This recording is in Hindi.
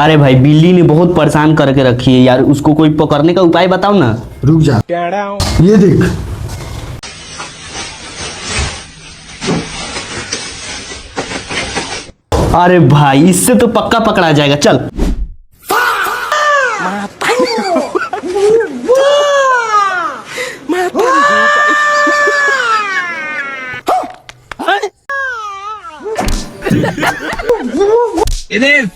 अरे भाई बिल्ली ने बहुत परेशान करके रखी है यार, उसको कोई पकड़ने का उपाय बताओ ना। रुक जा, ये देख। अरे भाई इससे तो पक्का पकड़ा जाएगा, चल। It is.